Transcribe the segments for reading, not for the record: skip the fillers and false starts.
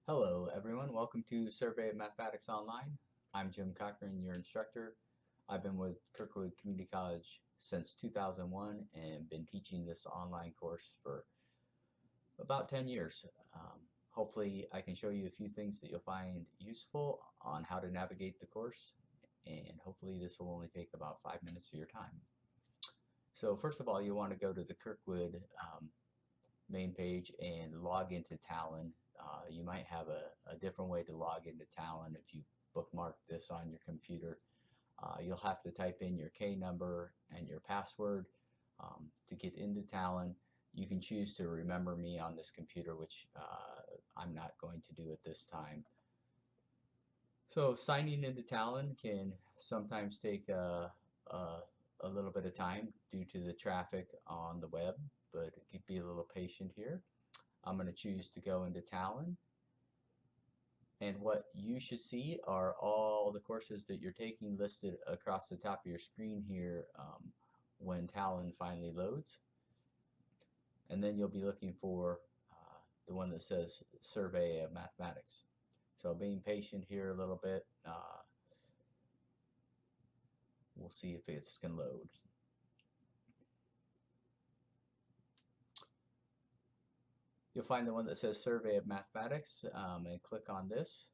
Hello everyone, welcome to Survey of Mathematics Online. I'm Jim Cochran, your instructor. I've been with Kirkwood Community College since 2001 and been teaching this online course for about 10 years. Hopefully I can show you a few things that you'll find useful on how to navigate the course, and hopefully this will only take about 5 minutes of your time. So first of all, you want to go to the Kirkwood main page and log into Talon. You might have a different way to log into Talon if you bookmark this on your computer. You'll have to type in your K number and your password to get into Talon. You can choose to remember me on this computer, which I'm not going to do at this time. So signing into Talon can sometimes take a little bit of time due to the traffic on the web, but be a little patient here. I'm going to choose to go into Talon, and what you should see are all the courses that you're taking listed across the top of your screen here when Talon finally loads. And then you'll be looking for the one that says Survey of Mathematics. So being patient here a little bit, we'll see if it's going to load. You'll find the one that says Survey of Mathematics and click on this.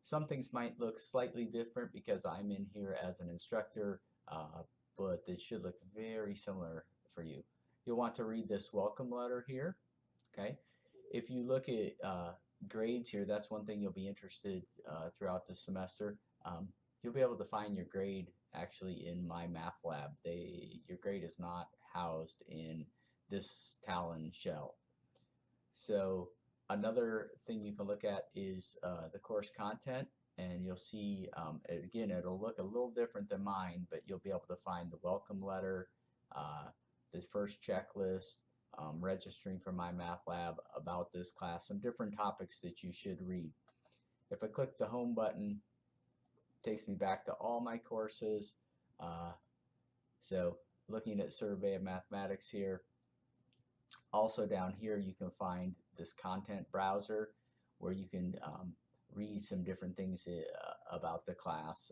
Some things might look slightly different because I'm in here as an instructor, but they should look very similar for you. You'll want to read this welcome letter here. Okay, if you look at grades here, that's one thing you'll be interested throughout the semester. You'll be able to find your grade actually in my math lab. Your grade is not housed in this Talon shell. So another thing you can look at is the course content, and you'll see, again, it'll look a little different than mine, but you'll be able to find the welcome letter, the first checklist, registering for my math lab, about this class, some different topics that you should read. If I click the home button, it takes me back to all my courses. So looking at Survey of Mathematics here, also down here you can find this content browser where you can read some different things about the class.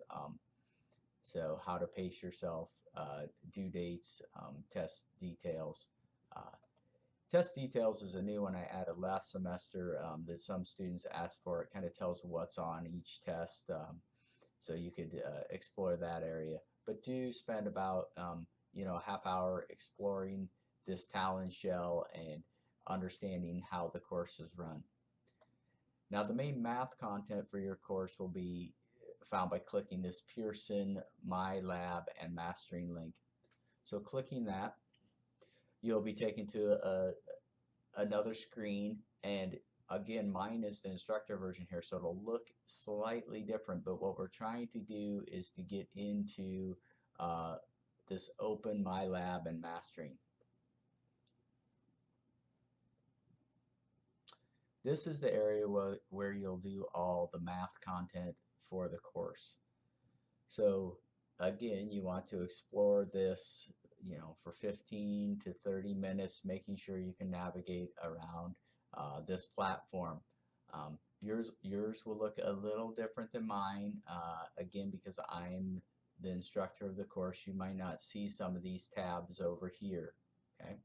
So how to pace yourself, due dates, test details. Test details is a new one I added last semester that some students asked for. It kind of tells what's on each test, so you could explore that area. But do spend about a half hour exploring this Talon shell and understanding how the course is run. Now the main math content for your course will be found by clicking this Pearson My Lab and Mastering link. So clicking that, you'll be taken to another screen, and again, mine is the instructor version here, so it'll look slightly different, but what we're trying to do is to get into this open My Lab and Mastering. This is the area where you'll do all the math content for the course. So again, you want to explore this, for 15 to 30 minutes, making sure you can navigate around this platform. Yours will look a little different than mine. Again, because I'm the instructor of the course, you might not see some of these tabs over here. Okay,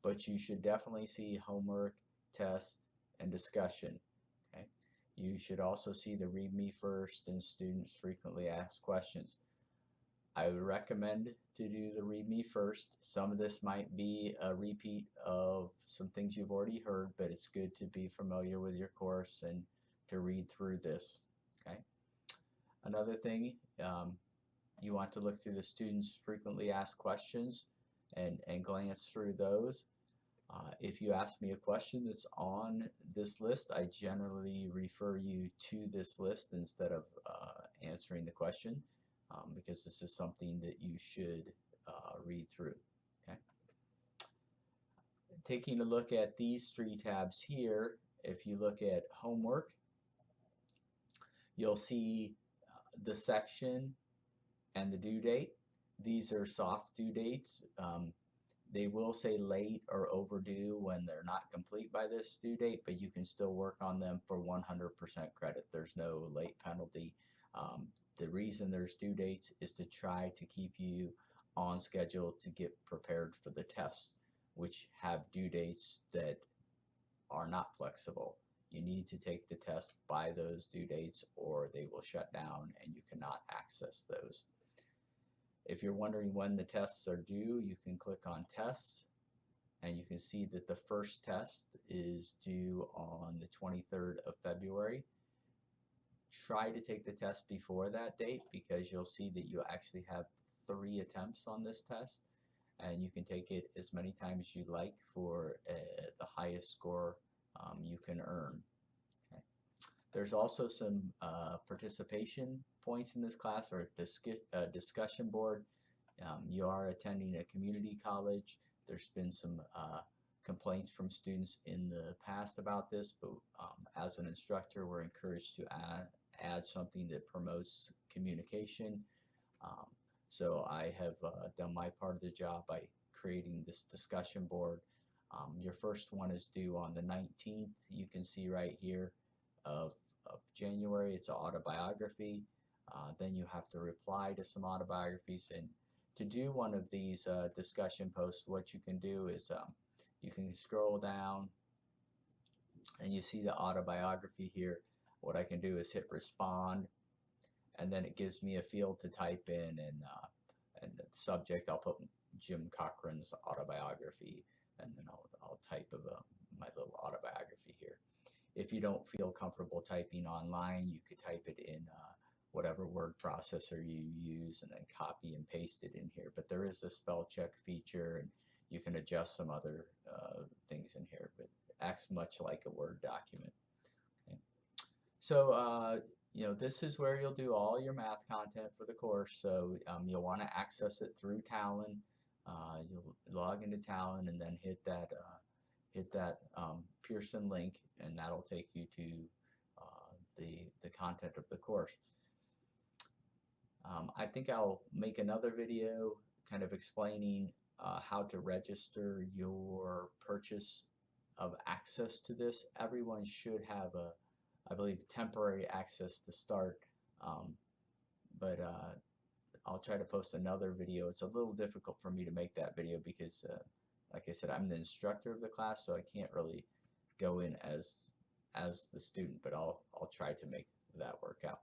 but you should definitely see homework, test, and discussion. Okay, you should also see the read me first and students frequently asked questions. I would recommend to do the read me first. Some of this might be a repeat of some things you've already heard, but it's good to be familiar with your course and to read through this. Okay. Another thing, you want to look through the students frequently asked questions and glance through those. If you ask me a question that's on this list, I generally refer you to this list instead of answering the question, because this is something that you should read through. Okay. Taking a look at these three tabs here, if you look at homework, you'll see the section and the due date. These are soft due dates. They will say late or overdue when they're not complete by this due date, but you can still work on them for 100% credit. There's no late penalty. The reason there's due dates is to try to keep you on schedule to get prepared for the tests, which have due dates that are not flexible. You need to take the test by those due dates or they will shut down and you cannot access those. If you're wondering when the tests are due, you can click on tests and you can see that the first test is due on the 23rd of February. Try to take the test before that date because you'll see that you actually have 3 attempts on this test and you can take it as many times as you like for the highest score you can earn. Okay. There's also some participation points in this class, or a discussion board. You are attending a community college. There's been some complaints from students in the past about this, but as an instructor, we're encouraged to add something that promotes communication. Um, so I have done my part of the job by creating this discussion board. Your first one is due on the 19th. You can see right here of January. It's an autobiography. Then you have to reply to some autobiographies. And to do one of these discussion posts, what you can do is you can scroll down and you see the autobiography here. What I can do is hit respond, and then it gives me a field to type in, and the subject I'll put Jim Cochran's autobiography, and then I'll type my little autobiography here. If you don't feel comfortable typing online, you could type it in whatever word processor you use and then copy and paste it in here. But there is a spell check feature and you can adjust some other things in here, but it acts much like a Word document. Okay. So this is where you'll do all your math content for the course. So you'll want to access it through Talon. You'll log into Talon and then hit that Pearson link, and that'll take you to the content of the course. I think I'll make another video kind of explaining how to register your purchase of access to this. Everyone should have I believe, temporary access to start, but I'll try to post another video. It's a little difficult for me to make that video because, like I said, I'm the instructor of the class, so I can't really go in as the student, but I'll try to make that work out.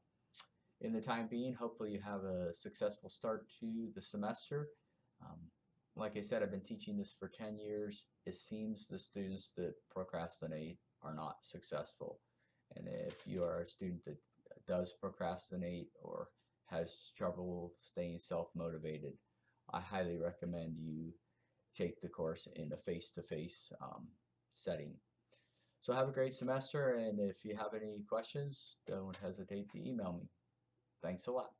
In the time being, hopefully you have a successful start to the semester. Like I said, I've been teaching this for 10 years. It seems the students that procrastinate are not successful. And if you are a student that does procrastinate or has trouble staying self-motivated, I highly recommend you take the course in a face-to-face setting. So have a great semester, and if you have any questions, don't hesitate to email me. Thanks a lot.